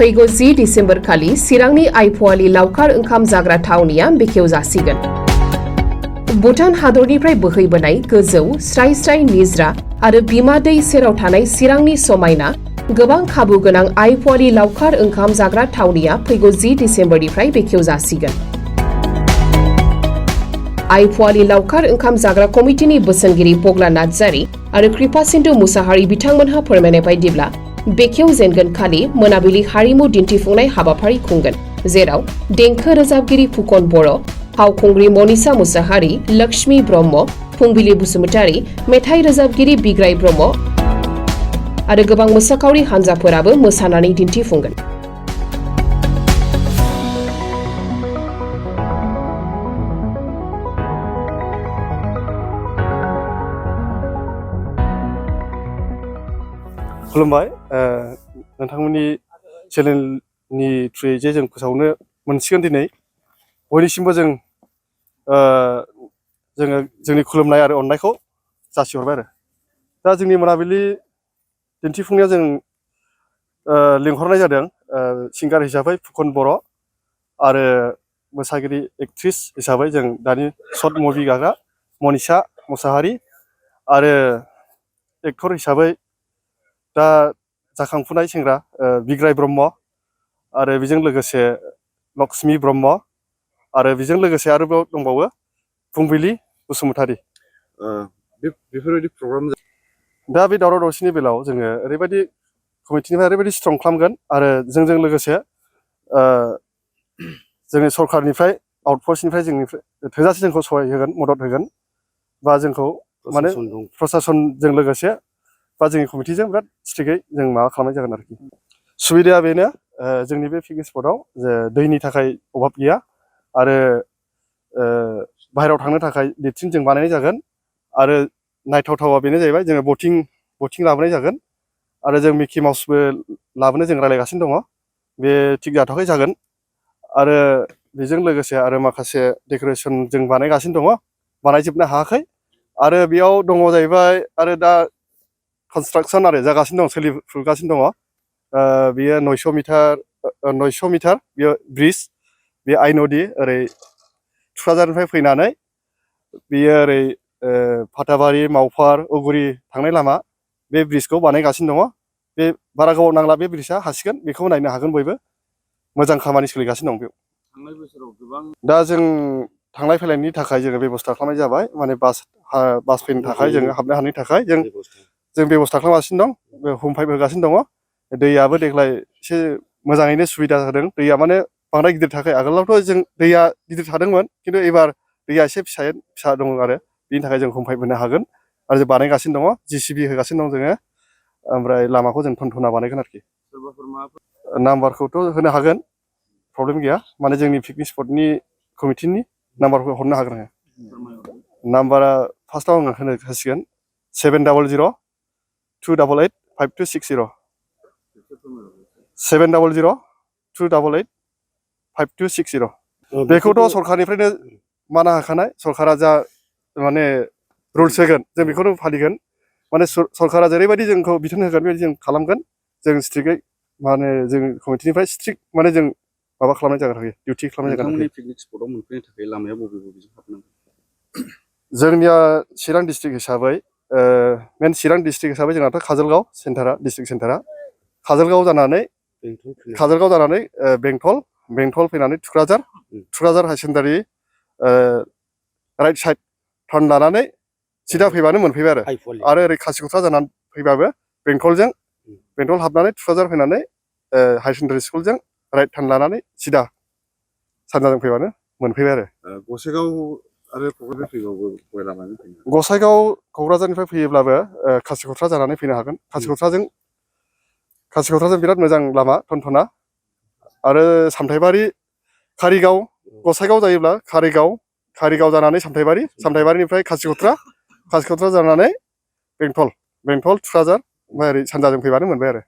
फैगौ 10 डिसेम्बर खालि चिरांनि आइफवालि लावखार ओंखाम जाग्रा थावनिया बेखेवजासिगोन। भुटान हादरनिफ्राय बोहैबोनाय गोजौ स्राय स्राय निजरा आरो बिमा दै सेराव थानाय चिरांनि समायना गोबां खाबु गोनां आइफवालि लावखार ओंखाम जाग्रा थावनिया फैगौ 10 डिसेम्बरनिफ्राय बेखेवजासिगोन। आइफवालि लावखार ओंखाम जाग्रा कमिटिनि बोसोनगिरि पगला नार्जारी आरो कृपासिन्धु मुसाहारि बिथांमोनहा फोरमायनाय बायदिब्ला बेखेवजेनगोन खालि मोनाबिलि हारिमु दिन्थिफुंनाय हाबाफारि खुंगोन, जेराव देंखो रोजाबगिरि फुकन बर', फावखुंग्रि मनिषा मुसाहारि, लक्ष्मी ब्रह्म, फुंबिलि बसुमतारी, मेथाइ रोजाबगिरि बिग्राय ब्रह्म आरो गोबां मोसाखावरि हानजाफोराबो मोसानानै दिन्थिफुंगोन। खुलुमबाय, नोंथांमोननि चेनेलनि थ्रुयै जे जों फोसावनो मोनसिगोन दिनै बयनिसिमबो जोङो जोंनि खुलुमनाय आरो अननायखौ जासिहरबाय आरो दा जोंनि मोनाबिलि दिन्थिफुंनायाव जों लिंहरनाय जादों सिंगार हिसाबै फुकन बर' आरो मोसागिरि एक्ट्रिस हिसाबै जों दानि सर्ट मुभि गाग्रा मनिषा मुसाहारि आरो एक्टर हिसाबै दा जाखांफुनाय सेंग्रा बिग्राय ब्रह्म आरो बेजों लोगोसे लक्ष्मी ब्रह्म आरो बेजों लोगोसे आरोबाव दंबावो फुंबिलि बसुमतारी। बेफोरबायदि प्रग्राम दा बे दावराव दावसिनि बेलायाव जोङो ओरैबायदि कमिटिनिफ्राय ओरैबायदि स्ट्रं खालामगोन आरो जोंजों लोगोसे जोंनि सरकारनिफ्राय आउटफोर्सनिफ्राय जोंनिफ्राय थोजासे जोंखौ सहाय होगोन, मदद होगोन बा जोंखौ माने प्रसासनजों लोगोसे बा जोंनि कमिटिजों बिराद स्ट्रिक्टयै जों माबा खालामनाय जागोन आरोखि। सुबिदाया बेनो जोंनि बे पिकनिक स्पटआव जे दैनि थाखाय अभाब गैया आरो बाहेरायाव थांनो थाखाय लेट्रिन जों बानायनाय जागोन आरो नायथावथावा बेनो जाहैबाय जोङो बटिं लाबोनाय जागोन आरो जों मिकि माउसबो लाबोनो जों रायज्लायगासिनो दङ, बे थिग जाथ'वाखै जागोन आरो बेजों लोगोसे आरो माखासे डेक'रेसन जों बानायगासिनो दङ, बानायजोबनो हायाखै आरो बेयाव दङ जाहैबाय आरो दा कनस्ट्राक्सन आरो जागासिनो दं, सोलिफुगासिनो दङ। बेयो 900 मिटार बेयो ब्रिज, बे आइ नदि ओरै थुक्राझारनिफ्राय फैनानै बेयो ओरै फाथाबारि मावफार उगुरि थांनाय लामा बे ब्रिजखौ बानायगासिनो दङ। बे बारा गोबाव नांला, बे ब्रिजआ हासिगोन, बेखौ नायनो हागोन बयबो। मोजां खामानि सोलिगासिनो दं बेयाव। थांनाय बोसोराव गोबां दा जों थांलाय फैलायनि थाखाय जोङो बेब'स्था खालामनाय जाबाय, माने बास फैनो थाखाय जोङो हाबनो हानायनि थाखाय जों बेब'स्था खालामगासिनो दं, हम पाइप होगासिनो दङ। दैयाबो देग्लाय एसे मोजाङैनो सुबिदा होदों, दैया माने बांद्राय गिदिर थाखाय। आगोलावथ' जों दैया गिदिर थादोंमोन, खिन्थु एबार दैया एसे फिसा दङ आरो बिनि थाखाय जों हम पाइप होनो हागोन आरो जों बानायगासिनो दङ, JCB होगासिनो दं जोङो, ओमफ्राय लामाखौ जों थनथना बानायगोन आरोखि। नाम्बारखौथ' होनो हागोन, प्रब्लेम गैया, माने जोंनि पिकनिक स्पटनि कमिटिनि नाम्बारखौ हरनो हागोन आङो। नाम्बारा फार्स्टआव आङो होनो हासिगोन 700-288-5260 700-288-5260। बेखौथ' सरकारनिफ्रायनो माना होखानाय, सरकारा जा माने रुल्स होगोन जों बेखौनो फालिगोन। माने सरकारा जेरैबायदि जोंखौ बिथोन होगोन बेबायदि जों खालामगोन। जों स्ट्रिक्टयै माने जों कमिटिनिफ्राय स्ट्रिक्ट माने जों माबा खालामनाय जागोन आरोखि, डिउटि खालामनाय जागोन। नोंथांमोननि पिकनिक स्पटआव मोनफैनो थाखाय लामाया बबेजों हाबनांगौ? जोंनिया चिरां डिस्ट्रिक्ट हिसाबै मेन चिरां डिस्ट्रिक्ट हिसाबै जोंनाथ' काजलगाव सेन्टारा, डिस्ट्रिक्ट सेन्टारा काजलगाव जानानै बेंटल फैनानै थुक्राझार हायार सेकेन्डारि राइट साइड टार्न लानानै सिदा फैबानो मोनफैबाय आरो ओरै खासिख'थ्रा जानानै फैबाबो बेंटल हाबनानै थुक्राझार फैनानै हायार सेकेन्डारि स्कुलजों राइट टार्न लानानै सिदा सानजाजों फैबानो मोनफैबाय आरो। गसाइगाव आरो क'क्राझार फैबाबो बबे लामाजों फैनो? गसाइगाव क'क्राझारनिफ्राय फैयोब्लाबो खासिख'थ्रा जानानै फैनो हागोन। खासिख'थ्राजों बिराद मोजां लामा, थनथना आरो सामथाइबारि, कारिगाव, गसाइगाव जायोब्ला कारिगाव जानानै सामथाइबारिनिफ्राय खासिख'थ्रा जानानै बेंटल थुक्राझार, ओमफ्राय ओरै सानजाजों फैबानो मोनबाय आरो।